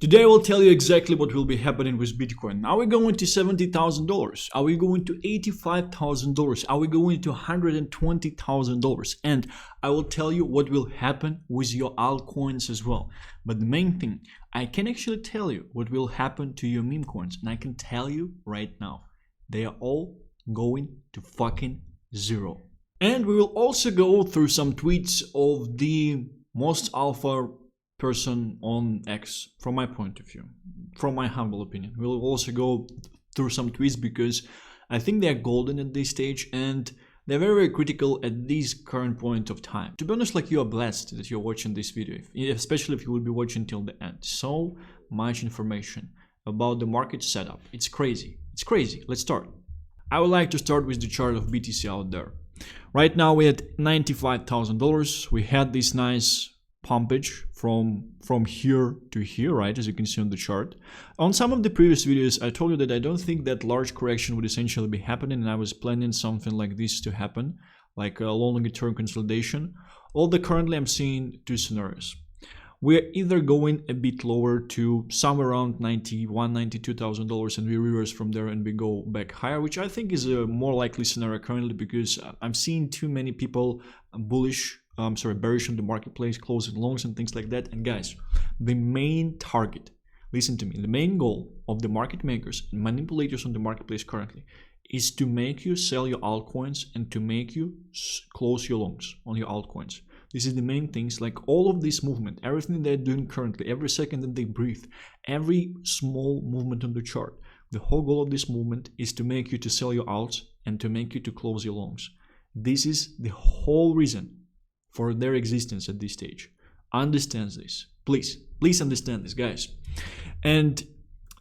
Today I will tell you exactly what will be happening with Bitcoin. Are we going to $70,000? Are we going to $85,000? Are we going to $120,000? And I will tell you what will happen with your altcoins as well. But the main thing, I can actually tell you what will happen to your meme coins. And I can tell you right now, they are all going to fucking zero. And we will also go through some tweets of the most alpha person on X, from my point of view, from my humble opinion. We'll also go through some tweets because I think they're golden at this stage and they're very, very critical at this current point of time. To be honest, like, you are blessed that you're watching this video, especially if you will be watching till the end. So much information about the market setup. It's crazy. It's crazy. Let's start. I would like to start with the chart of BTC out there. Right now we're at $95,000. We had this nice pumpage from here to here, right, as you can see on the chart. On some of the previous videos I told you that I don't think that large correction would essentially be happening, and I was planning something like this to happen, like a longer term consolidation. Although currently I'm seeing two scenarios. We're either going a bit lower to somewhere around $92,000 and we reverse from there and we go back higher, which I think is a more likely scenario currently because I'm seeing too many people bearish on the marketplace, closing longs and things like that. And guys, the main target, listen to me, the main goal of the market makers and manipulators on the marketplace currently is to make you sell your altcoins and to make you close your longs on your altcoins. This is the main things, like all of this movement, everything they're doing currently, every second that they breathe, every small movement on the chart. The whole goal of this movement is to make you to sell your alts and to make you to close your longs. This is the whole reason for their existence at this stage. Understand this. Please understand this, guys. And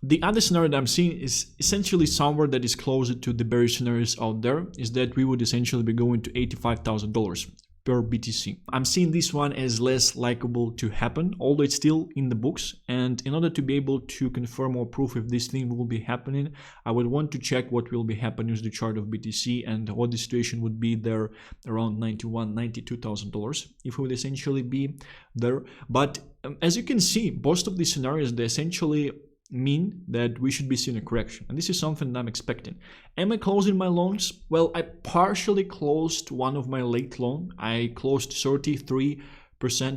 the other scenario that I'm seeing is essentially somewhere that is closer to the bearish scenarios out there, is that we would essentially be going to $85,000 per BTC. I'm seeing this one as less likable to happen, although it's still in the books. And in order to be able to confirm or prove if this thing will be happening, I would want to check what will be happening with the chart of BTC and what the situation would be there around $91,000, $92,000 if it would essentially be there. But as you can see, most of these scenarios, they essentially mean that we should be seeing a correction, and this is something that I'm expecting. Am I closing my longs? Well, I partially closed one of my late long. I closed 33%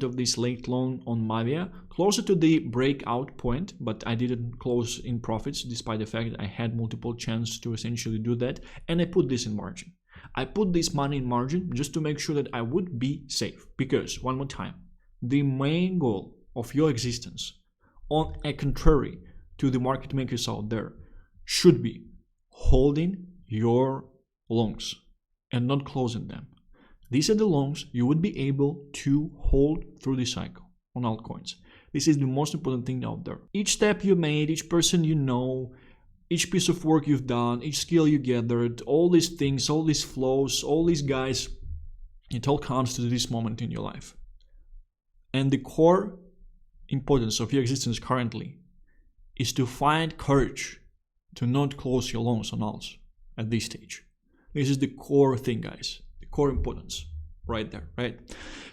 of this late long on Mavia, closer to the breakout point, but I didn't close in profits despite the fact that I had multiple chances to essentially do that, and I put this in margin. I put this money in margin just to make sure that I would be safe, because one more time, the main goal of your existence, on a contrary to the market makers out there, should be holding your longs and not closing them. These are the longs you would be able to hold through the cycle on altcoins. This is the most important thing out there. Each step you made, each person you know, each piece of work you've done, each skill you gathered, all these things, all these flows, all these guys, it all comes to this moment in your life. And the core importance of your existence currently is to find courage to not close your longs on alts at this stage. This is the core thing, guys, the core importance right there, right?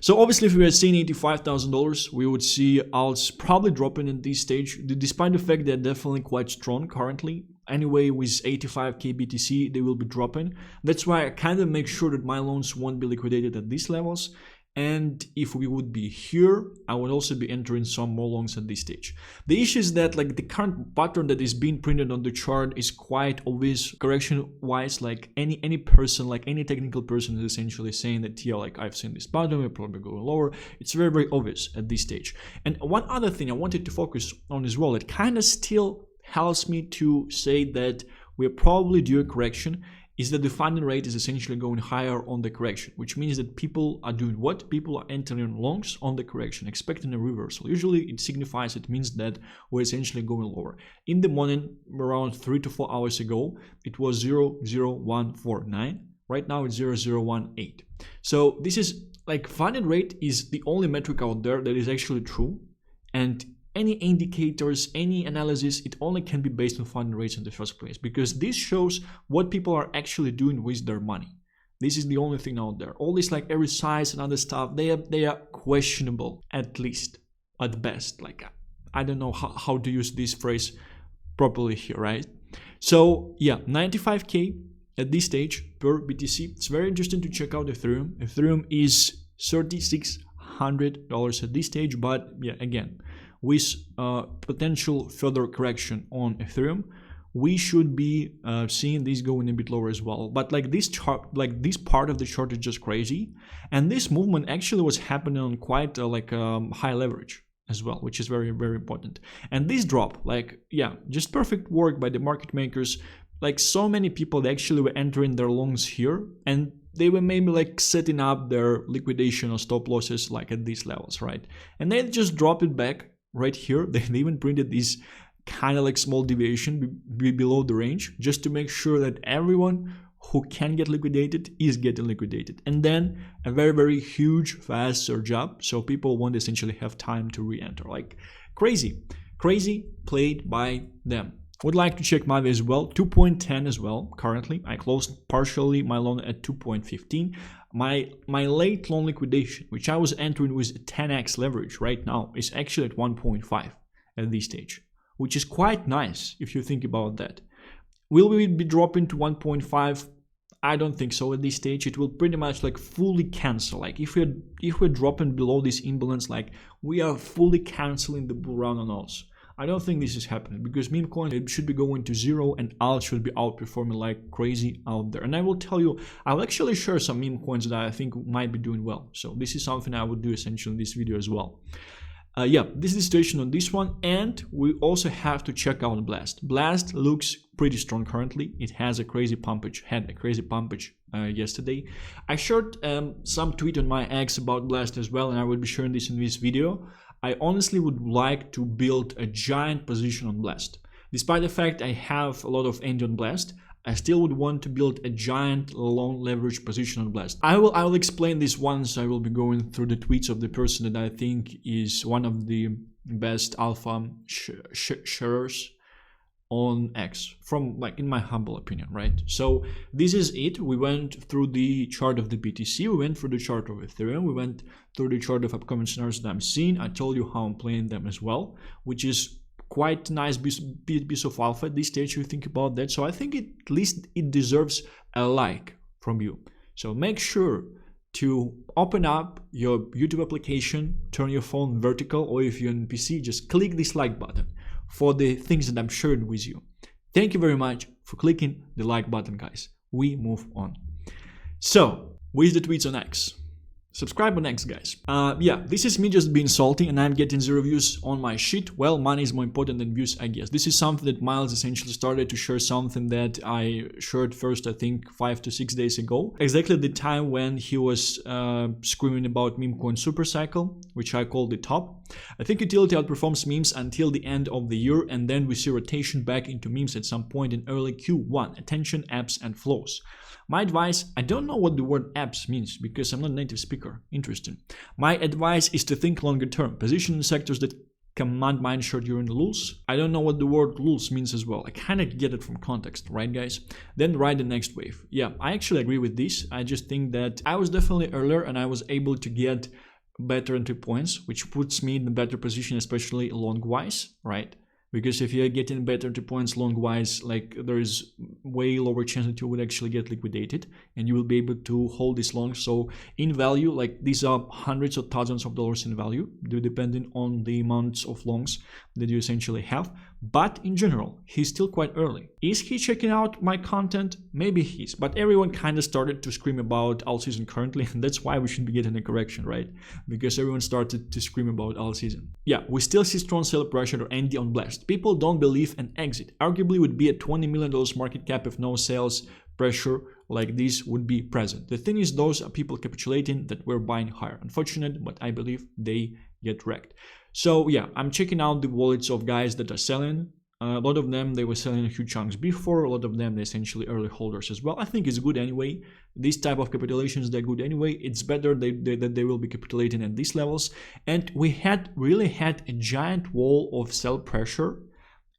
So obviously if we were seeing $85,000, we would see alts probably dropping at this stage, despite the fact they're definitely quite strong currently. Anyway, with 85k BTC, they will be dropping. That's why I kind of make sure that my loans won't be liquidated at these levels. And if we would be here, I would also be entering some more longs at this stage. The issue is that, like, the current pattern that is being printed on the chart is quite obvious correction wise. Like any person, like any technical person is essentially saying that, yeah, like, I've seen this pattern, we're probably going lower. It's very, very obvious at this stage. And one other thing I wanted to focus on as well, it kind of still helps me to say that we're probably due a correction, is that the funding rate is essentially going higher on the correction, which means that people are doing what? People are entering longs on the correction, expecting a reversal. Usually it signifies, it means that we're essentially going lower. In the morning, around 3 to 4 hours ago, it was 0.0149. Right now it's 0.018. So this is like, funding rate is the only metric out there that is actually true. And any indicators, any analysis, it only can be based on funding rates in the first place, because this shows what people are actually doing with their money. This is the only thing out there. All this, like every size and other stuff, they are questionable, at least, at best. Like, I don't know how to use this phrase properly here, right? So yeah, 95k at this stage per BTC. It's very interesting to check out Ethereum. Ethereum is $3,600 at this stage, but yeah, again, with potential further correction on Ethereum, we should be seeing this going a bit lower as well. But like this chart, like this part of the chart is just crazy, and this movement actually was happening on quite high leverage as well, which is very, very important. And this drop, like, yeah, just perfect work by the market makers. Like, so many people, they actually were entering their longs here, and they were maybe like setting up their liquidation or stop losses like at these levels, right? And they just drop it back right here. They even printed this kind of like small deviation below the range, just to make sure that everyone who can get liquidated is getting liquidated. And then a very, very huge fast surge up, so people won't essentially have time to re-enter. Like, crazy played by them. Would like to check Mavi as well, 2.10 as well. Currently I closed partially my loan at 2.15. My late loan liquidation, which I was entering with 10x leverage right now, is actually at 1.5 at this stage, which is quite nice if you think about that. Will we be dropping to 1.5? I don't think so at this stage. It will pretty much like fully cancel. Like if we're dropping below this imbalance, like we are fully canceling the bull run on us. I don't think this is happening, because Memecoin should be going to zero and alt should be outperforming like crazy out there. And I will tell you, I'll actually share some Memecoins that I think might be doing well. So this is something I would do essentially in this video as well. Yeah, this is the situation on this one, and we also have to check out Blast. Blast looks pretty strong currently. It has a crazy pumpage, yesterday. I shared some tweet on my X about Blast as well, and I will be sharing this in this video. I honestly would like to build a giant position on Blast. Despite the fact I have a lot of ND on Blast, I still would want to build a giant long leverage position on Blast. I will explain this once I will be going through the tweets of the person that I think is one of the best alpha sharers on X, from like in my humble opinion, right? So this is it. We went through the chart of the BTC, we went through the chart of Ethereum, we went through the chart of upcoming scenarios that I'm seeing. I told you how I'm playing them as well, which is quite nice piece of alpha at this stage. You think about that, so I think at least it deserves a like from you. So make sure to open up your YouTube application, turn your phone vertical, or if you're on PC, just click this like button for the things that I'm sharing with you. Thank you very much for clicking the like button, guys. We move on. So with the tweets on X, subscribe on X, guys. Yeah, this is me just being salty and I'm getting 0 views on my shit. Well, money is more important than views, I guess. This is something that Miles essentially started to share, something that I shared first, I think 5 to 6 days ago. Exactly the time when he was screaming about Memecoin super cycle, which I called the top. I think utility outperforms memes until the end of the year, and then we see rotation back into memes at some point in early Q1. Attention, apps, and flows. My advice, I don't know what the word apps means because I'm not a native speaker. Interesting. My advice is to think longer term. Position in sectors that command mindshare during the lulls. I don't know what the word lulls means as well. I kind of get it from context, right, guys? Then ride the next wave. Yeah, I actually agree with this. I just think that I was definitely earlier and I was able to get better entry points, which puts me in a better position, especially long-wise, right? Because if you're getting better entry points long-wise, like there is way lower chance that you would actually get liquidated and you will be able to hold this long. So in value, like these are hundreds of thousands of dollars in value, depending on the amounts of longs that you essentially have. But in general, he's still quite early. Is he checking out my content? Maybe he is, but everyone kind of started to scream about alt season currently, and that's why we should be getting a correction, right? Because everyone started to scream about alt season. Yeah, we still see strong sell pressure or ND on Blast. People don't believe an exit. Arguably would be a $20 million market cap if no sales pressure like this would be present. The thing is, those are people capitulating that we're buying higher. Unfortunate, but I believe they get wrecked. So yeah, I'm checking out the wallets of guys that are selling. A lot of them, they were selling huge chunks before. A lot of them, they're essentially early holders as well. I think it's good anyway. These type of capitulations, they're good anyway. It's better that they will be capitulating at these levels. And we really had a giant wall of sell pressure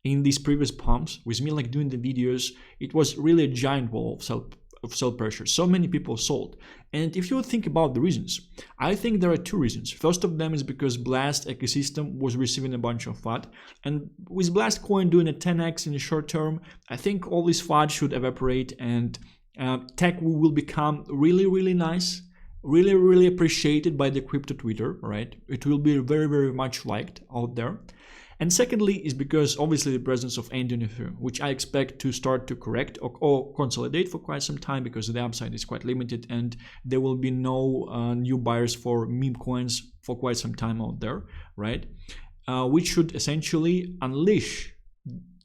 in these previous pumps. With me like doing the videos, it was really a giant wall of sell pressure. So many people sold. And if you think about the reasons, I think there are two reasons. First of them is because Blast ecosystem was receiving a bunch of FUD. And with Blast coin doing a 10x in the short term, I think all this FUD should evaporate and tech will become really, really nice, really, really appreciated by the crypto Twitter, right? It will be very, very much liked out there. And secondly is because obviously the presence of Andy on Ethereum, which I expect to start to correct or consolidate for quite some time because the upside is quite limited and there will be no new buyers for meme coins for quite some time out there, right? Which should essentially unleash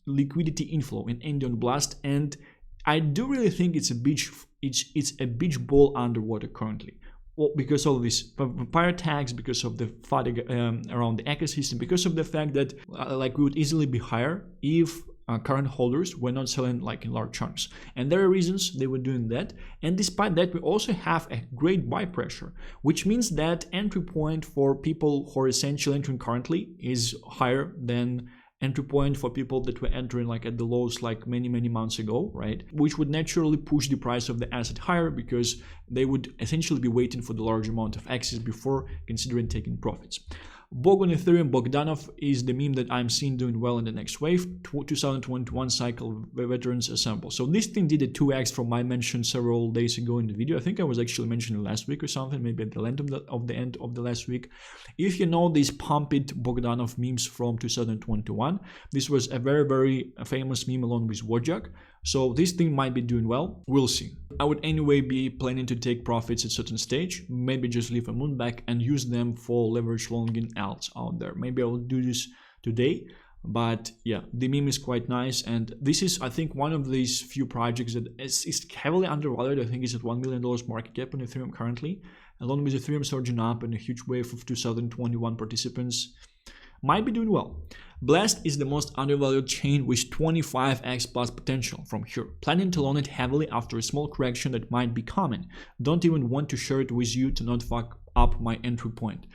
liquidity inflow in Andy on Blast. And I do really think it's a beach ball underwater currently. Well, because of these vampire tags, because of the FUD around the ecosystem, because of the fact that like we would easily be higher if current holders were not selling like in large chunks. And there are reasons they were doing that. And despite that, we also have a great buy pressure, which means that entry point for people who are essentially entering currently is higher than entry point for people that were entering like at the lows like many months ago, right? Which would naturally push the price of the asset higher because they would essentially be waiting for the large amount of access before considering taking profits. Bog on Ethereum, Bogdanov is the meme that I'm seeing doing well in the next wave, 2021 cycle veterans assemble. So this thing did a 2x from my mention several days ago in the video. I think I was actually mentioning last week or something, maybe at the end of the last week. If you know these Pump It Bogdanov memes from 2021, this was a very, very famous meme along with Wojak. So this thing might be doing well. We'll see. I would anyway be planning to take profits at a certain stage, maybe just leave a moon back and use them for leverage longing alts out there. Maybe I will do this today, but yeah, the meme is quite nice. And this is, I think, one of these few projects that is heavily undervalued. I think it's at $1 million market cap on Ethereum currently, along with Ethereum surging up and a huge wave of 2021 participants. Might be doing well. Blast is the most undervalued chain with 25x plus potential from here. Planning to loan it heavily after a small correction that might be coming. Don't even want to share it with you to not fuck up my entry point.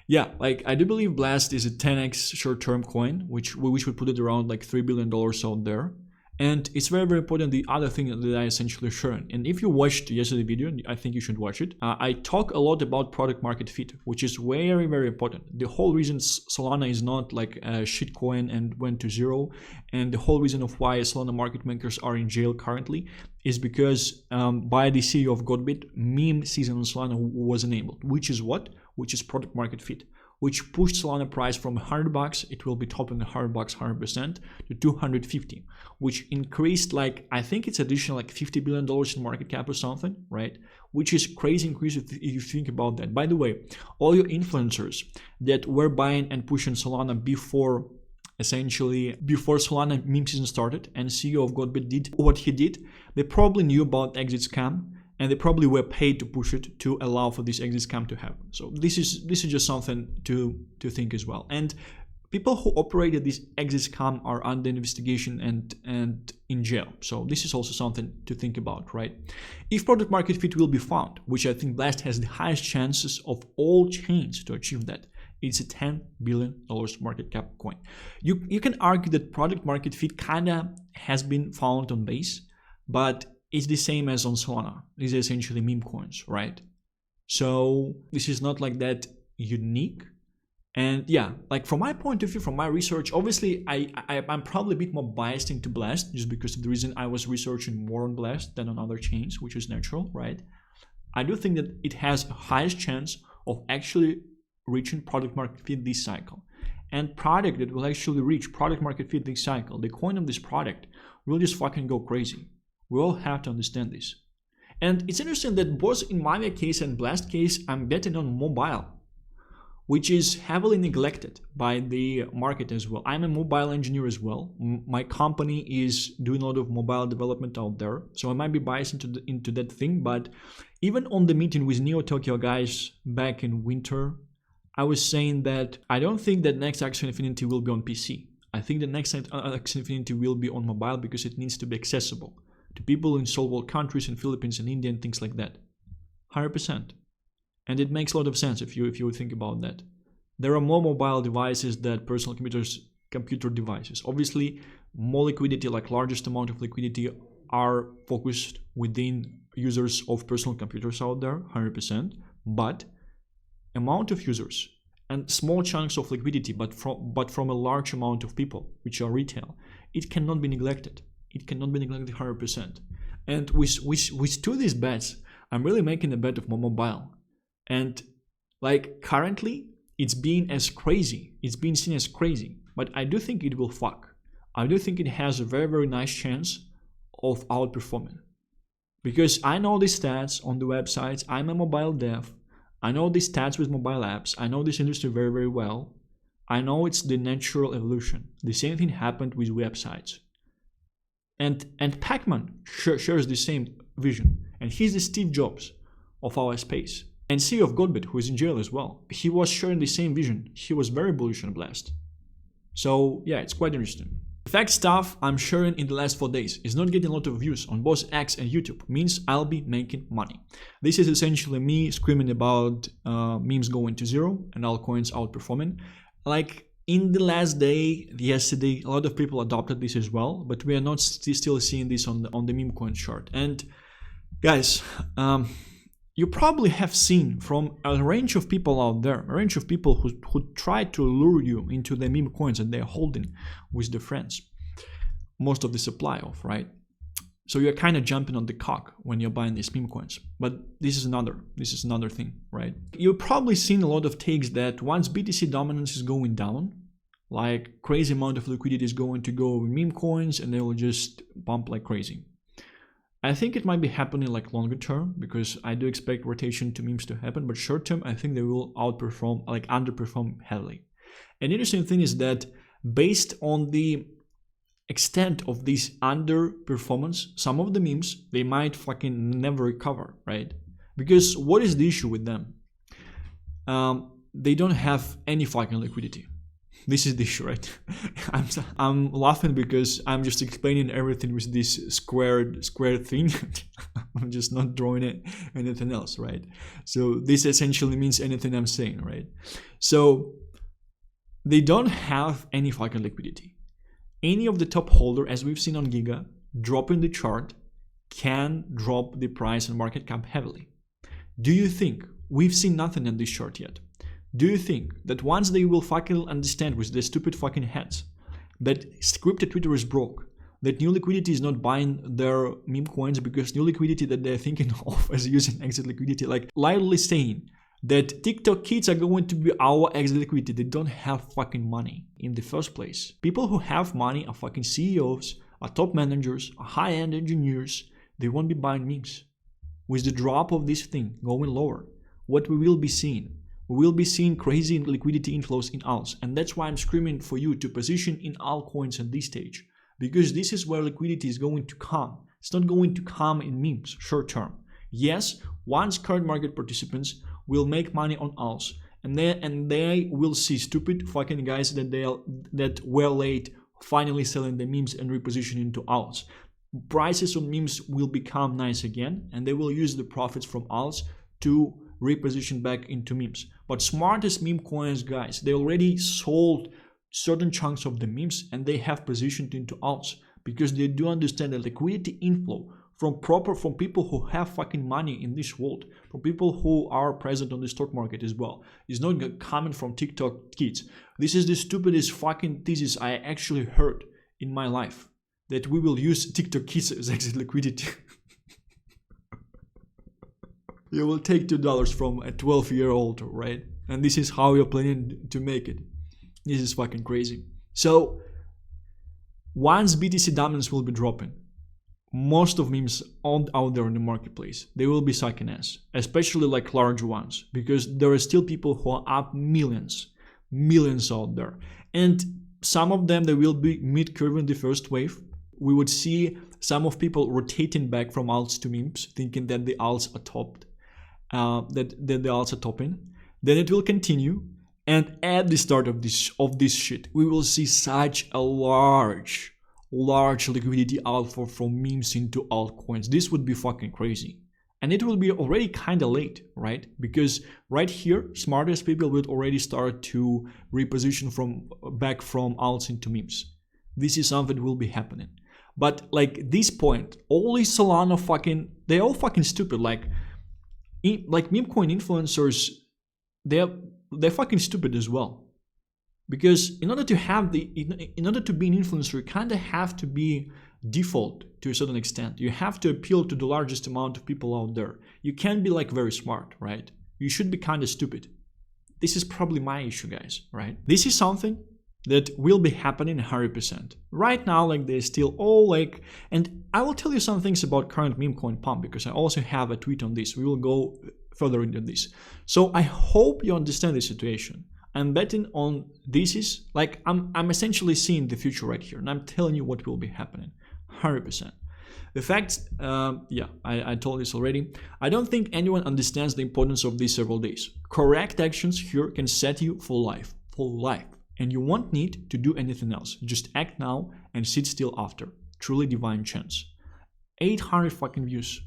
Yeah, like I do believe Blast is a 10x short-term coin, which would put it around like $3 billion out there. And it's very, very important, the other thing that I essentially shared. And if you watched yesterday's video, I think you should watch it. I talk a lot about product market fit, which is very, very important. The whole reason Solana is not like a shit coin and went to zero, and the whole reason of why Solana market makers are in jail currently is because by the CEO of Godbit, meme season on Solana was enabled, which is what? Which is product market fit, which pushed Solana price from $100, it will be topping $100 100% to 250, which increased like, I think it's additional like $50 billion in market cap or something, right? Which is crazy increase if you think about that. By the way, all your influencers that were buying and pushing Solana before Solana meme season started and CEO of Godbit did what he did, they probably knew about exit scam. And they probably were paid to push it to allow for this exit scam to happen. So this is just something to think as well. And people who operated this exit scam are under investigation and in jail. So this is also something to think about, right? If product market fit will be found, which I think Blast has the highest chances of all chains to achieve that, it's a $10 billion market cap coin. You can argue that product market fit kinda has been found on Base, but it's the same as on Solana. These are essentially meme coins, right? So this is not like that unique. And yeah, like from my point of view, from my research, obviously I'm probably a bit more biased into Blast just because of the reason I was researching more on Blast than on other chains, which is natural, right? I do think that it has the highest chance of actually reaching product market fit this cycle. And product that will actually reach product market fit this cycle, the coin of this product will just fucking go crazy. We all have to understand this. And it's interesting that both in my case and Blast case, I'm betting on mobile, which is heavily neglected by the market as well. I'm a mobile engineer as well. My company is doing a lot of mobile development out there. So I might be biased into that thing. But even on the meeting with Neo Tokyo guys back in winter, I was saying that I don't think that next Axie Infinity will be on PC. I think the next Axie Infinity will be on mobile because it needs to be accessible to people in third world countries, in Philippines and India and things like that. 100%. And it makes a lot of sense if you think about that. There are more mobile devices than personal computer devices. Obviously, more liquidity, like largest amount of liquidity are focused within users of personal computers out there, 100%, but amount of users and small chunks of liquidity, but from a large amount of people, which are retail, it cannot be neglected. It cannot be neglected 100%. And with two of these bets, I'm really making a bet of Memecoin. And like currently, it's being as crazy. It's being seen as crazy. But I do think it will fuck. I do think it has a very, very nice chance of outperforming. Because I know the stats on the websites. I'm a mobile dev. I know the stats with mobile apps. I know this industry very, very well. I know it's the natural evolution. The same thing happened with websites. And Pac-Man shares the same vision. And he's the Steve Jobs of our space. And CEO of Godbit, who is in jail as well, he was sharing the same vision. He was very bullish on Blast. So yeah, it's quite interesting. The fact stuff I'm sharing in the last 4 days is not getting a lot of views on both X and YouTube, means I'll be making money. This is essentially me screaming about memes going to zero and altcoins outperforming. Like in the last day, yesterday, a lot of people adopted this as well, but we are not still seeing this on the Memecoin chart. And guys, you probably have seen from a range of people out there, a range of people who try to lure you into the meme coins that they're holding with their friends, most of the supply of, right? So you're kind of jumping on the cock when you're buying these meme coins. But this is another thing, right? You've probably seen a lot of takes that once BTC dominance is going down, like crazy amount of liquidity is going to go in meme coins and they will just pump like crazy. I think it might be happening like longer term because I do expect rotation to memes to happen, but short term I think they will outperform, like underperform heavily. An interesting thing is that based on the extent of this underperformance, some of the memes, they might fucking never recover, right? Because what is the issue with them? They don't have any fucking liquidity. This is the issue, right? I'm laughing because I'm just explaining everything with this square thing. I'm just not drawing it anything else, right? So this essentially means anything I'm saying, right? So they don't have any fucking liquidity. Any of the top holder, as we've seen on Giga, dropping the chart can drop the price and market cap heavily. Do you think we've seen nothing on this chart yet? Do you think that once they will fucking understand with their stupid fucking heads that scripted Twitter is broke, that new liquidity is not buying their meme coins because new liquidity that they're thinking of as using exit liquidity, like lightly saying that TikTok kids are going to be our exit liquidity, they don't have fucking money in the first place. People who have money are fucking CEOs, are top managers, are high-end engineers. They won't be buying memes. With the drop of this thing going lower, what we will be seeing? We will be seeing crazy liquidity inflows in alts, and that's why I'm screaming for you to position in altcoins at this stage, because this is where liquidity is going to come. It's not going to come in memes short term. Yes, once current market participants will make money on alts, and they will see stupid fucking guys that were late finally selling the memes and repositioning into alts. Prices on memes will become nice again, and they will use the profits from alts to reposition back into memes. But smartest meme coins guys, they already sold certain chunks of the memes and they have positioned into alts because they do understand that liquidity inflow from people who have fucking money in this world, from people who are present on the stock market as well, is not coming from TikTok kids. This is the stupidest fucking thesis I actually heard in my life, that we will use TikTok kids as exit liquidity. You will take $2 from a 12-year-old, right? And this is how you're planning to make it. This is fucking crazy. So once BTC dominance will be dropping, most of memes out there in the marketplace, they will be sucking ass, especially like large ones, because there are still people who are up millions out there. And some of them, they will be mid-curve in the first wave. We would see some of people rotating back from alts to memes, thinking that the alts are topped. That the alts are topping, then it will continue, and at the start of this shit, we will see such a large liquidity outflow from memes into altcoins. This would be fucking crazy, and it will be already kind of late, right? Because right here, smartest people will already start to reposition back from alts into memes. This is something that will be happening. But like this point, all these Solana they're all fucking stupid. Like memecoin influencers, they're fucking stupid as well. Because in order to be an influencer, you kind of have to be default to a certain extent. You have to appeal to the largest amount of people out there. You can't be like very smart, right? You should be kind of stupid. This is probably my issue, guys, right? This is something that will be happening 100%. Right now, like they're still all like, and I will tell you some things about current memecoin pump because I also have a tweet on this. We will go further into this. So I hope you understand the situation. I'm betting on this is like I'm essentially seeing the future right here, and I'm telling you what will be happening, 100%. The fact, I told this already. I don't think anyone understands the importance of these several days. Correct actions here can set you for life, and you won't need to do anything else. Just act now and sit still after. Truly divine chance. 800 fucking views.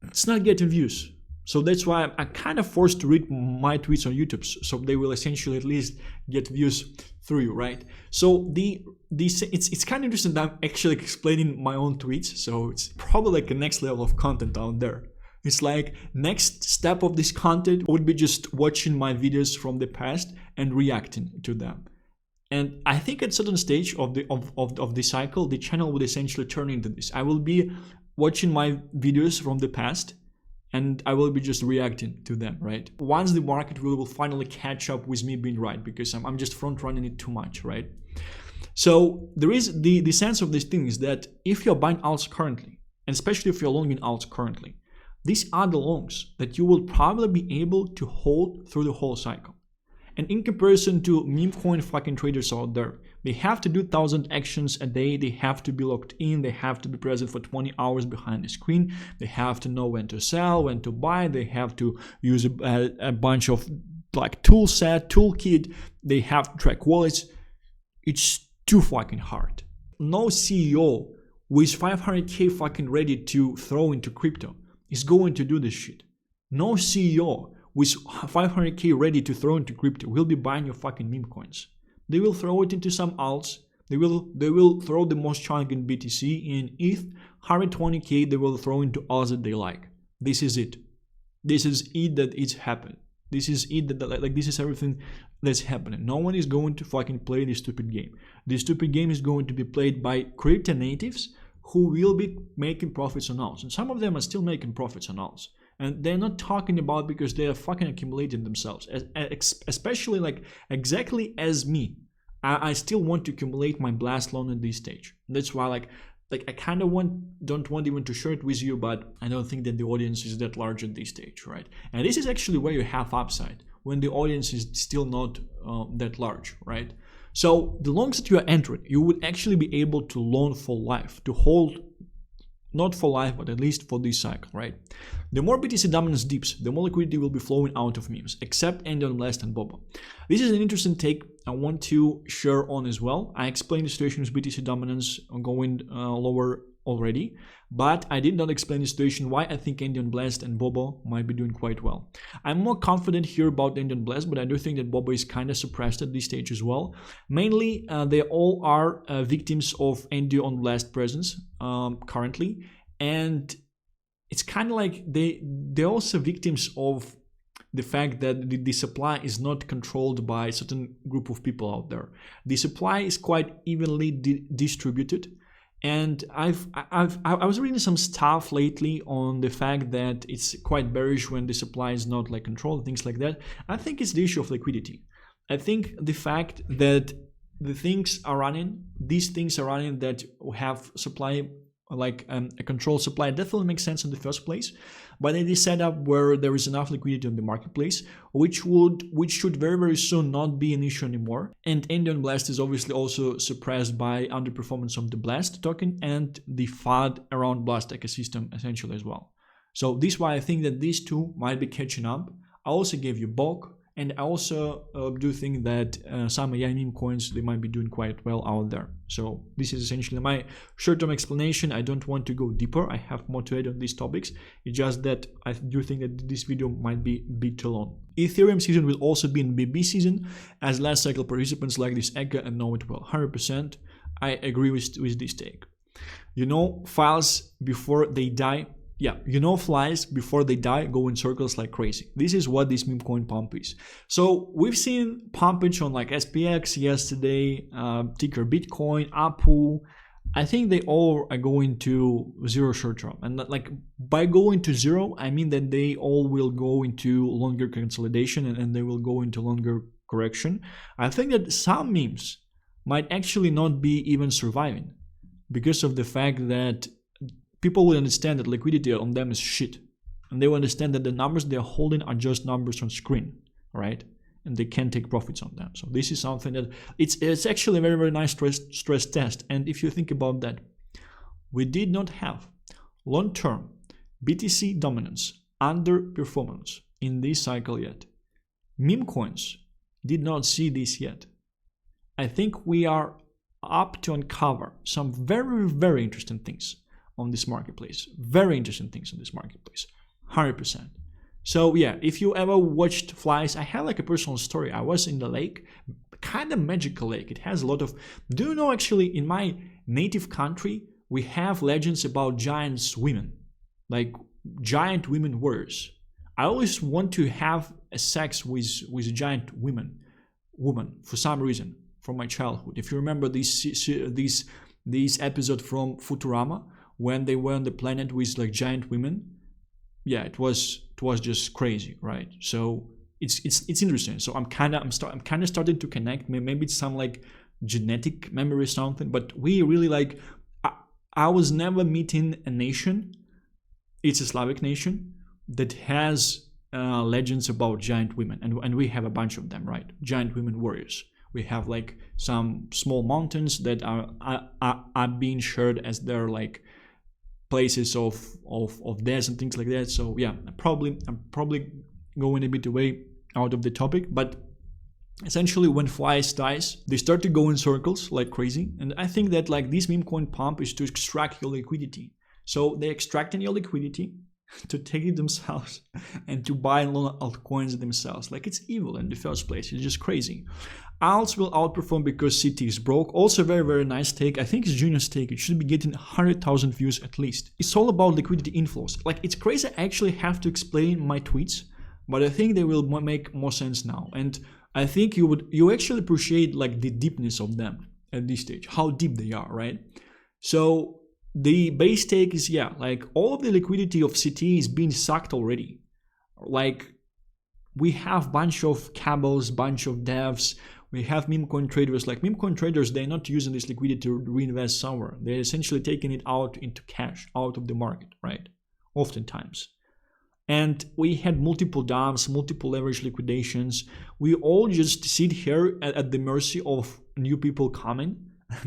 It's not getting views. So that's why I'm kind of forced to read my tweets on YouTube, so they will essentially at least get views through you, right? So it's kind of interesting that I'm actually explaining my own tweets, so it's probably like a next level of content out there. It's like next step of this content would be just watching my videos from the past and reacting to them. And I think at a certain stage of the cycle, the channel would essentially turn into this. I will be watching my videos from the past, and I will be just reacting to them, right? Once the market will finally catch up with me being right, because I'm just front running it too much, right? So there is the sense of this thing is that if you're buying alts currently, and especially if you're longing alts currently, these are the longs that you will probably be able to hold through the whole cycle. And in comparison to memecoin fucking traders out there, they have to do 1,000 actions a day, they have to be logged in, they have to be present for 20 hours behind the screen, they have to know when to sell, when to buy, they have to use a bunch of like toolkit, they have to track wallets. It's too fucking hard. No CEO with 500k fucking ready to throw into crypto is going to do this shit. No CEO with 500k ready to throw into crypto will be buying your fucking meme coins. They will throw it into some alts. They will throw the most chunk in BTC, in ETH, 120k they will throw into alts that they like. This is it. This is it that it's happened. This is it that like this is everything that's happening. No one is going to fucking play this stupid game. This stupid game is going to be played by crypto natives who will be making profits on alts. And some of them are still making profits on alts. And they're not talking about because they are fucking accumulating themselves, especially like exactly as me. I still want to accumulate my blast loan at this stage. That's why like I kind of don't want even to share it with you, but I don't think that the audience is that large at this stage, right? And this is actually where you have upside, when the audience is still not that large, right? So the longs that you are entering, you would actually be able to loan for life, to hold, not for life, but at least for this cycle, right? The more BTC dominance dips, the more liquidity will be flowing out of memes, except Endion, Blast, and Bobo. This is an interesting take I want to share on as well. I explained the situation with BTC dominance going lower already, but I did not explain the situation why I think Endion, Blast, and Bobo might be doing quite well. I'm more confident here about Endion, Blast, but I do think that Bobo is kind of suppressed at this stage as well. Mainly, they all are victims of Endion, Blast presence currently, and it's kind of like they're also victims of the fact that the supply is not controlled by a certain group of people out there. The supply is quite evenly distributed. And I was reading some stuff lately on the fact that it's quite bearish when the supply is not like controlled, things like that. I think it's the issue of liquidity. I think the fact that these things are running that have supply, like a controlled supply, definitely makes sense in the first place. But in this setup where there is enough liquidity on the marketplace, which should very, very soon not be an issue anymore. And Endion Blast is obviously also suppressed by underperformance of the Blast token and the FUD around Blast ecosystem essentially as well. So this is why I think that these two might be catching up. I also gave you bulk, and I also do think that some AI meme coins, they might be doing quite well out there. So this is essentially my short-term explanation. I don't want to go deeper. I have more to add on these topics. It's just that I do think that this video might be a bit too long. Ethereum season will also be in BB season, as last cycle participants like this Echo and know it well. 100%, I agree with this take. You know, files before they die. Yeah, you know, flies before they die go in circles like crazy. This is what this meme coin pump is. So we've seen pumpage on like SPX yesterday, ticker Bitcoin, Apple. I think they all are going to zero short term. And like by going to zero, I mean that they all will go into longer consolidation and they will go into longer correction. I think that some memes might actually not be even surviving because of the fact that people will understand that liquidity on them is shit. And they will understand that the numbers they're holding are just numbers on screen, right? And they can't take profits on them. So this is something that it's actually a very, very nice stress test. And if you think about that, we did not have long-term BTC dominance underperformance in this cycle yet. Meme coins did not see this yet. I think we are up to uncover some very, very interesting things on this marketplace. Very interesting things on this marketplace. 100%. So yeah, if you ever watched flies, I have like a personal story. I was in the lake, kind of magical lake. It has a lot of, do you know actually in my native country, we have legends about giant women, like giant women warriors. I always want to have a sex with a giant woman for some reason from my childhood. If you remember this episode from Futurama, when they were on the planet with like giant women, yeah, it was just crazy, right? So it's interesting. So I'm kind of starting to connect. Maybe it's some like genetic memory or something. But we really like. I was never meeting a nation. It's a Slavic nation that has legends about giant women, and we have a bunch of them, right? Giant women warriors. We have like some small mountains that are being shared as their like places of death and things like that. So yeah, I'm probably going a bit away out of the topic, but essentially when flies dies, they start to go in circles like crazy. And I think that like this meme coin pump is to extract your liquidity. So they're extracting your liquidity to take it themselves and to buy altcoins themselves. Like it's evil in the first place. It's just crazy. Alts will outperform because CT is broke. Also very, very nice take. I think it's Junior's take. It should be getting 100,000 views at least. It's all about liquidity inflows. Like it's crazy. I actually have to explain my tweets, but I think they will make more sense now. And I think you actually appreciate like the deepness of them at this stage, how deep they are, right? So the base take is, yeah, like all of the liquidity of CT is being sucked already. Like we have bunch of cabals, bunch of devs. We have memecoin traders. Like memecoin traders, they're not using this liquidity to reinvest somewhere. They're essentially taking it out into cash, out of the market, right? Oftentimes. And we had multiple dumps, multiple leverage liquidations. We all just sit here at the mercy of new people coming,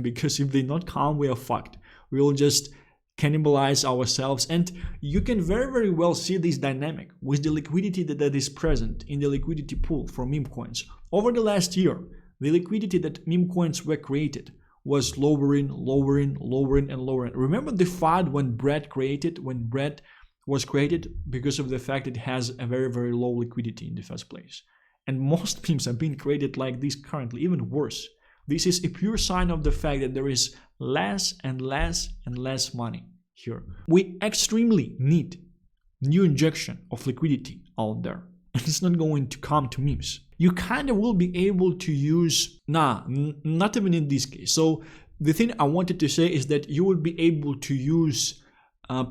because if they not come, we are fucked. We will just cannibalize ourselves. And you can very, very well see this dynamic with the liquidity that is present in the liquidity pool for meme coins. Over the last year, the liquidity that meme coins were created was lowering. Remember the FUD when bread was created because of the fact it has a very, very low liquidity in the first place. And most memes are being created like this currently, even worse. This is a pure sign of the fact that there is less and less money here. We extremely need new injection of liquidity out there. And it's not going to come to memes. You kind of will be able to use, not even in this case. So the thing I wanted to say is that you will be able to use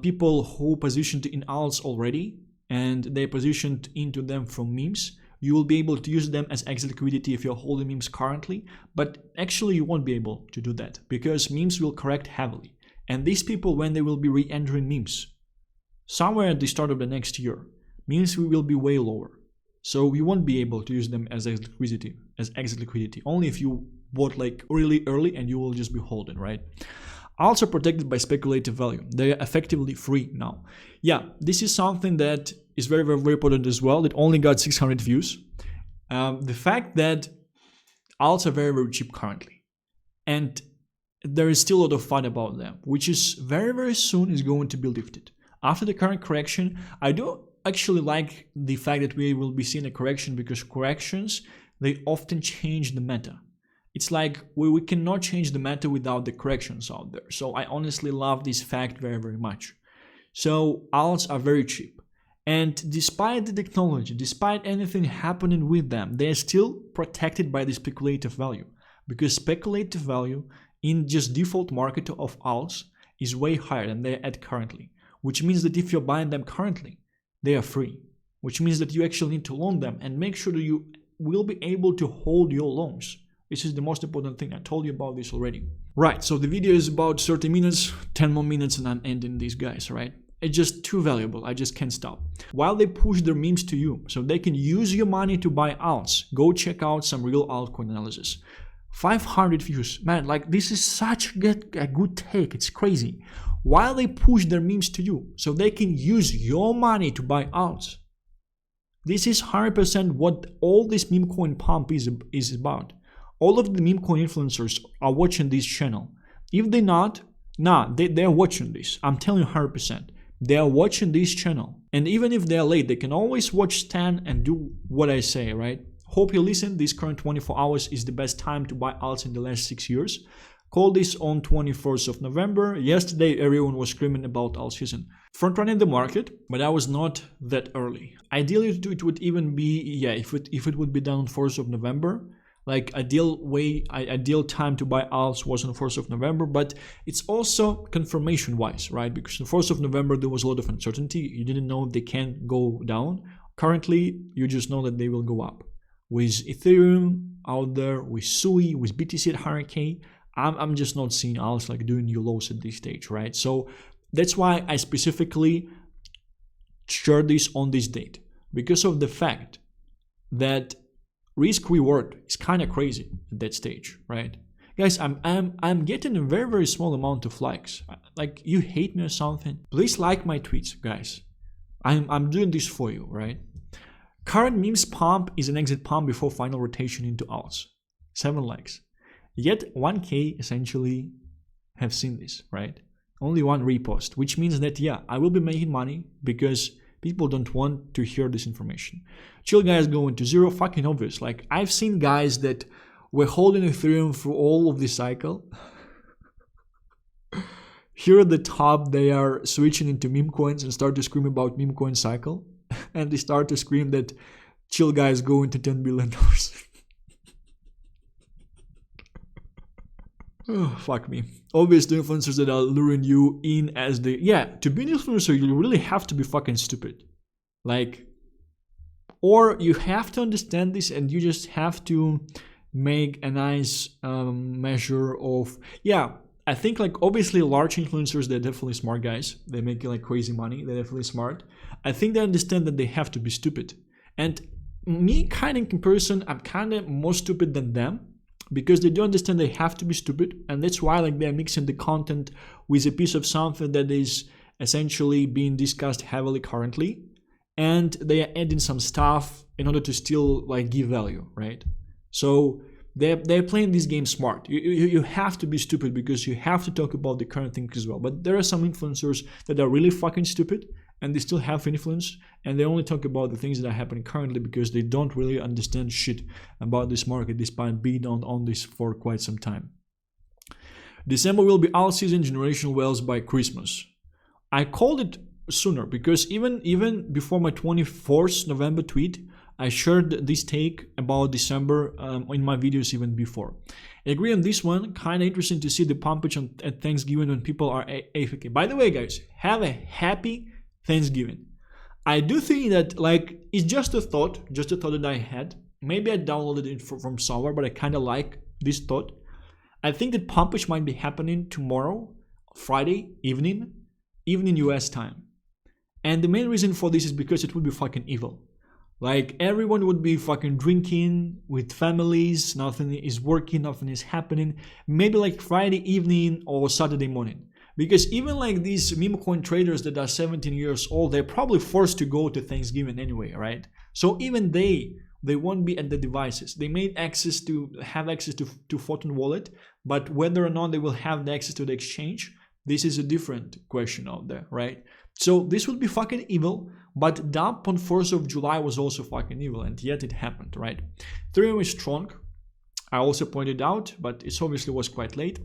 people who positioned in alts already and they positioned into them from memes. You will be able to use them as exit liquidity if you're holding memes currently, but actually you won't be able to do that because memes will correct heavily. And these people, when they will be re-entering memes, somewhere at the start of the next year, memes will be way lower. So you won't be able to use them as exit liquidity, only if you bought like really early and you will just be holding, right? Alts are protected by speculative value. They are effectively free now. Yeah, this is something that is very, very, very important as well. It only got 600 views. The fact that alts are very, very cheap currently. And there is still a lot of fun about them, which is very, very soon is going to be lifted. After the current correction, I do actually like the fact that we will be seeing a correction because corrections, they often change the meta. it's like we cannot change the meta without the corrections out there. So I honestly love this fact very, very much. So alts are very cheap. And despite the technology, despite anything happening with them, they're still protected by the speculative value. Because speculative value in just default market of alts is way higher than they're at currently. Which means that if you're buying them currently, they are free. Which means that you actually need to loan them and make sure that you will be able to hold your loans. This is the most important thing. I told you about this already. Right, so the video is about 30 minutes, 10 more minutes and I'm ending these guys, right? It's just too valuable. I just can't stop. While they push their memes to you, so they can use your money to buy alts, go check out some real altcoin analysis. 500 views. Man, like this is such a good take. It's crazy. While they push their memes to you, so they can use your money to buy alts. This is 100% what all this memecoin pump is about. All of the memecoin influencers are watching this channel. If they're not, they're watching this. I'm telling you 100%. They are watching this channel. And even if they're late, they can always watch Stan and do what I say, right? Hope you listen. This current 24 hours is the best time to buy alts in the last 6 years. Call this on 21st of November. Yesterday, everyone was screaming about alt season. Front running the market, but I was not that early. Ideally, it would even be, if it would be done on 1st of November, like ideal time to buy alts was on 1st of November, but it's also confirmation wise, right? Because on 1st of November, there was a lot of uncertainty. You didn't know they can go down. Currently, you just know that they will go up. With Ethereum out there, with SUI, with BTC at 100K, I'm just not seeing alts like doing new lows at this stage, right? So that's why I specifically shared this on this date, because of the fact that risk reward is kind of crazy at that stage, right? Guys, I'm getting a very, very small amount of likes. Like you hate me or something, please like my tweets, guys. I'm doing this for you, right? Current memes pump is an exit pump before final rotation into alts. 7 likes. Yet 1K essentially have seen this, right? Only 1 repost, which means that, I will be making money because people don't want to hear this information. Chill guys going to 0, fucking obvious. Like I've seen guys that were holding Ethereum through all of the cycle. Here at the top, they are switching into memecoins and start to scream about memecoin cycle. And they start to scream that chill guys going to $10 billion. Oh, fuck me. Obvious the influencers that are luring you in as the... to be an influencer, you really have to be fucking stupid. Like... Or you have to understand this and you just have to make a nice measure of... I think like obviously large influencers, they're definitely smart guys. They're making like crazy money. They're definitely smart. I think they understand that they have to be stupid. And me kind of in comparison, I'm kind of more stupid than them. Because they do understand they have to be stupid, and that's why like they're mixing the content with a piece of something that is essentially being discussed heavily currently, and they are adding some stuff in order to still like give value, right? So they're playing this game smart. You have to be stupid because you have to talk about the current things as well. But there are some influencers that are really fucking stupid, and they still have influence, and they only talk about the things that are happening currently because they don't really understand shit about this market despite being on this for quite some time. December will be alt season, generational wealth by Christmas. I called it sooner because even before my 24th November tweet, I shared this take about December in my videos even before. I agree on this one. Kind of interesting to see the pumpage at Thanksgiving when people are AFK. By the way, guys, have a happy Thanksgiving. I do think that like it's just a thought that I had. Maybe I downloaded it from somewhere, but I kind of like this thought. I think that pumpage might be happening tomorrow, Friday evening US time. And the main reason for this is because it would be fucking evil. Like everyone would be fucking drinking with families, nothing is working, nothing is happening. Maybe like Friday evening or Saturday morning. Because even like these memecoin traders that are 17 years old, they're probably forced to go to Thanksgiving anyway, right? So even they won't be at the devices. They may have access to Photon wallet, but whether or not they will have the access to the exchange, this is a different question out there, right? So this would be fucking evil, but dump on 1st of July was also fucking evil, and yet it happened, right? Ethereum is strong. I also pointed out, but it obviously was quite late.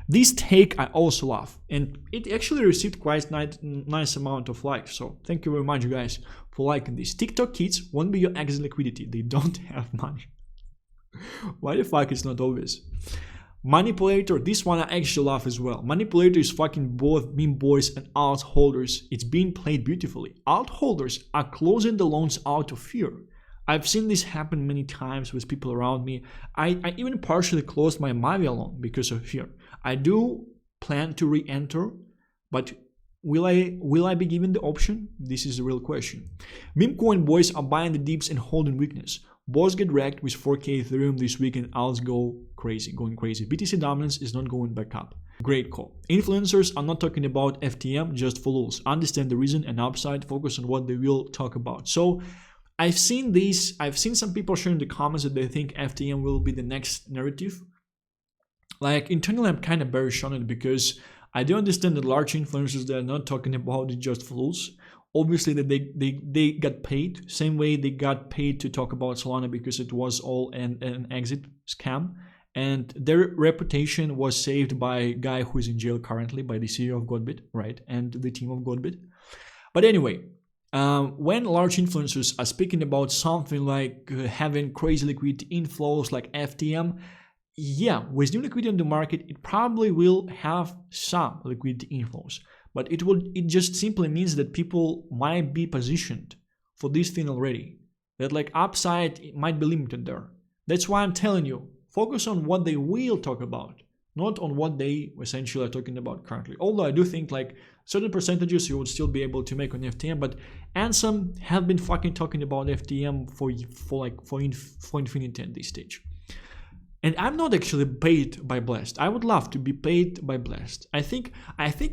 This take I also love, and it actually received quite nice amount of likes. So thank you very much, guys, for liking this. TikTok kids won't be your exit liquidity. They don't have money. Why the fuck it's not obvious? Manipulator, this one I actually love as well. Manipulator is fucking both meme boys and alt holders. It's being played beautifully. Alt holders are closing the loans out of fear. I've seen this happen many times with people around me. I even partially closed my Mavia loan because of fear. I do plan to re-enter, but will I be given the option? This is the real question. Memecoin boys are buying the dips and holding weakness. Boss get wrecked with 4K Ethereum this week and alts going crazy. BTC dominance is not going back up. Great call. Influencers are not talking about FTM just for lulz. Understand the reason and upside, focus on what they will talk about. So I've seen some people sharing in the comments that they think FTM will be the next narrative. Like internally I'm kind of bearish on it because I do understand that large influencers, they're not talking about it just for lulz. Obviously that they got paid, same way they got paid to talk about Solana because it was all an exit scam. And their reputation was saved by a guy who is in jail currently, by the CEO of Godbit, right? And the team of Godbit. But anyway, when large influencers are speaking about something like having crazy liquidity inflows like FTM, yeah, with new liquidity on the market, it probably will have some liquidity inflows. But it just simply means that people might be positioned for this thing already. That like upside might be limited there. That's why I'm telling you, focus on what they will talk about, not on what they essentially are talking about currently. Although I do think like certain percentages you would still be able to make on FTM, but Ansem have been fucking talking about FTM for infinity at this stage. And I'm not actually paid by Blast. I would love to be paid by Blast. I think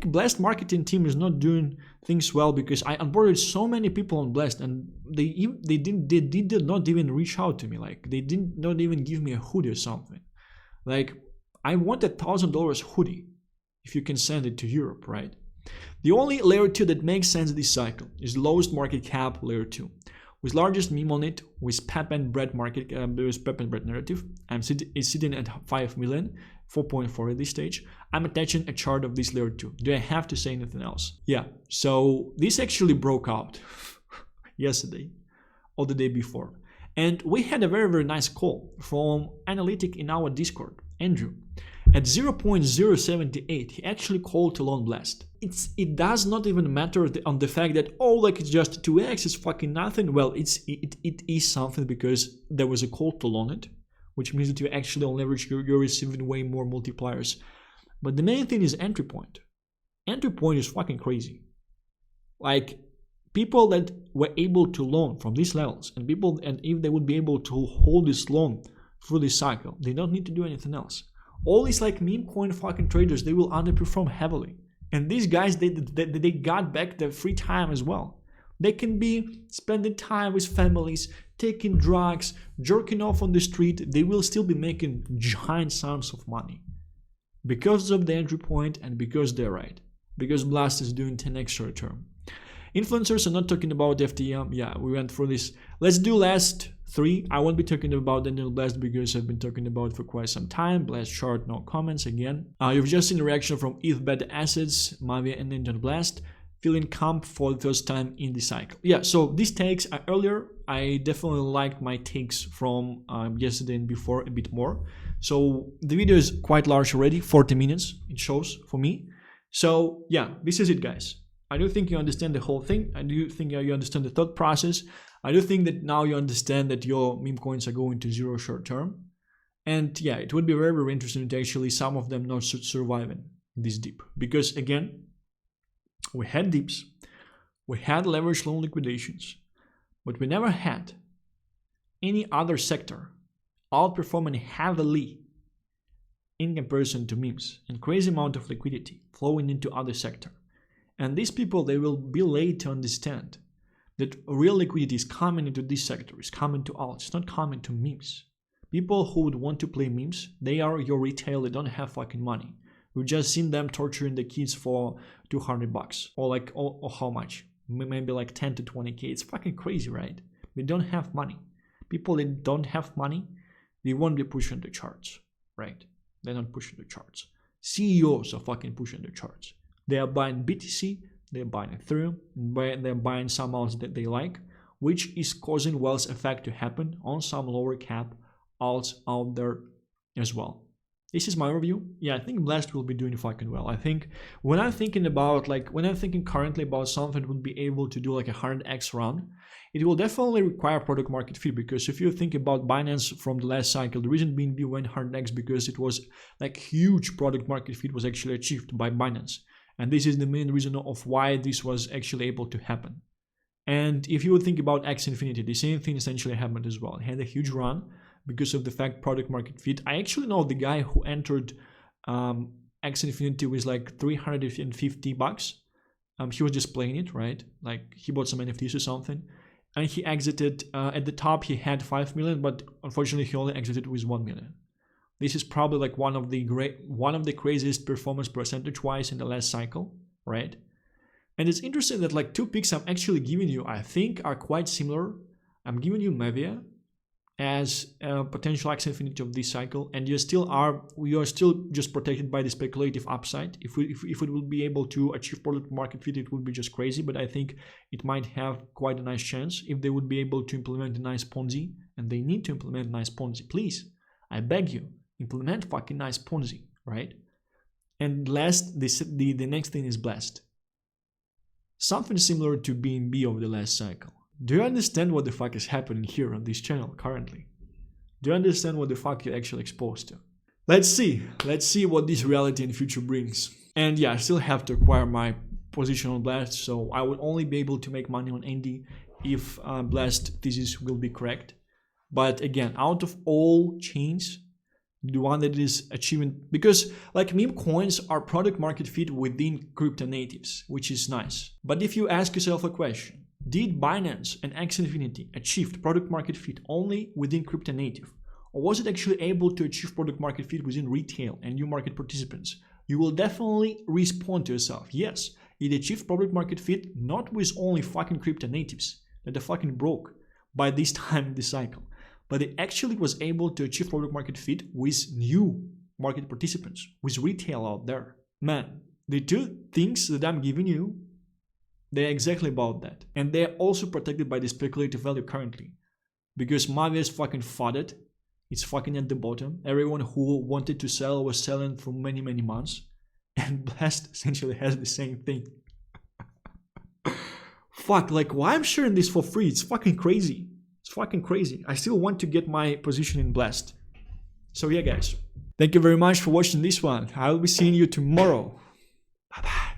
Blast marketing team is not doing things well because I onboarded so many people on Blast and they did not even reach out to me. Like they did not even give me a hoodie or something. Like I want $1,000 hoodie if you can send it to Europe, right? The only layer 2 that makes sense this cycle is lowest market cap layer 2. With largest meme on it, with pepe and bread market, with pepe and bread narrative, it's sitting at 5 million, 4.4 at this stage. I'm attaching a chart of this layer 2. Do I have to say anything else? Yeah, so this actually broke out yesterday or the day before. And we had a very, very nice call from analytic in our Discord, Andrew. At 0.078, he actually called to long Blast. It does not even matter on the fact that, oh, like it's just 2x, it's fucking nothing. Well, it is something because there was a call to long it, which means that you actually on leverage, you're receiving way more multipliers. But the main thing is entry point. Entry point is fucking crazy. Like people that were able to loan from these levels and if they would be able to hold this loan through this cycle, they don't need to do anything else. All these like meme coin fucking traders, they will underperform heavily. And these guys, they got back their free time as well. They can be spending time with families, taking drugs, jerking off on the street. They will still be making giant sums of money. Because of the entry point and because they're right. Because Blast is doing 10x short term. Influencers are not talking about FTM. Yeah, we went through this. Let's do last 3. I won't be talking about Daniel Blast because I've been talking about it for quite some time. Blast chart, no comments again. You've just seen a reaction from ETH beta assets, Mavia and Ninja Blast, feeling comp for the first time in the cycle. Yeah, so these takes earlier, I definitely liked my takes from yesterday and before a bit more. So the video is quite large already, 40 minutes it shows for me. So yeah, this is it, guys. I do think you understand the whole thing. I do think you understand the thought process. I do think that now you understand that your meme coins are going to zero short term. And yeah, it would be very, very interesting to actually some of them not surviving this dip. Because again, we had dips, we had leverage loan liquidations, but we never had any other sector outperforming heavily in comparison to memes and crazy amount of liquidity flowing into other sector. And these people, they will be late to understand that real liquidity is coming into this sector, is coming to alts, it's not coming to memes. People who would want to play memes, they are your retail, they don't have fucking money. We've just seen them torturing the kids for $200 or how much? Maybe like 10 to 20K. It's fucking crazy, right? They don't have money. People that don't have money, they won't be pushing the charts, right? They're not pushing the charts. CEOs are fucking pushing the charts. They are buying BTC, they're buying Ethereum, they're buying some alts that they like, which is causing wealth effect to happen on some lower cap alts out there as well. This is my review. Yeah, I think Blast will be doing fucking well. I think when I'm thinking currently about something that would be able to do like a 100x run, it will definitely require product market fit, because if you think about Binance from the last cycle, the reason BNB went 100x because it was like huge product market fit was actually achieved by Binance. And this is the main reason of why this was actually able to happen. And if you would think about X Infinity, the same thing essentially happened as well. It had a huge run because of the fact product market fit. I actually know the guy who entered X Infinity with like $350. He was just playing it, right? Like he bought some NFTs or something, and he exited. At the top, he had 5 million, but unfortunately, he only exited with 1 million. This is probably like one of the craziest performance percentage-wise in the last cycle, right? And it's interesting that like 2 picks I'm actually giving you, I think, are quite similar. I'm giving you Mevia as a potential X Infinity of this cycle, and we are still just protected by the speculative upside. If it will be able to achieve product market fit, it would be just crazy, but I think it might have quite a nice chance if they would be able to implement a nice Ponzi, and they need to implement nice Ponzi. Please, I beg you, implement fucking nice Ponzi, right? And last, the next thing is Blast. Something similar to BNB of the last cycle. Do you understand what the fuck is happening here on this channel currently? Do you understand what the fuck you're actually exposed to? Let's see what this reality and future brings. And yeah, I still have to acquire my position on Blast, so I will only be able to make money on ND if Blast thesis will be correct. But again, out of all chains, the one that is achieving, because like meme coins are product market fit within crypto natives, which is nice. But if you ask yourself a question, did Binance and X Infinity achieve product market fit only within crypto native, or was it actually able to achieve product market fit within retail and new market participants? You will definitely respond to yourself, yes, it achieved product market fit not with only fucking crypto natives that are fucking broke by this time in the cycle, but it actually was able to achieve product market fit with new market participants, with retail out there. Man, the 2 things that I'm giving you, they're exactly about that. And they're also protected by the speculative value currently. Because Mavi is fucking flooded. It's fucking at the bottom. Everyone who wanted to sell was selling for many, many months. And Blast essentially has the same thing. Fuck, like why I'm sharing this for free? It's fucking crazy. It's fucking crazy. I still want to get my position in Blast. So yeah, guys. Thank you very much for watching this one. I'll be seeing you tomorrow. Bye-bye.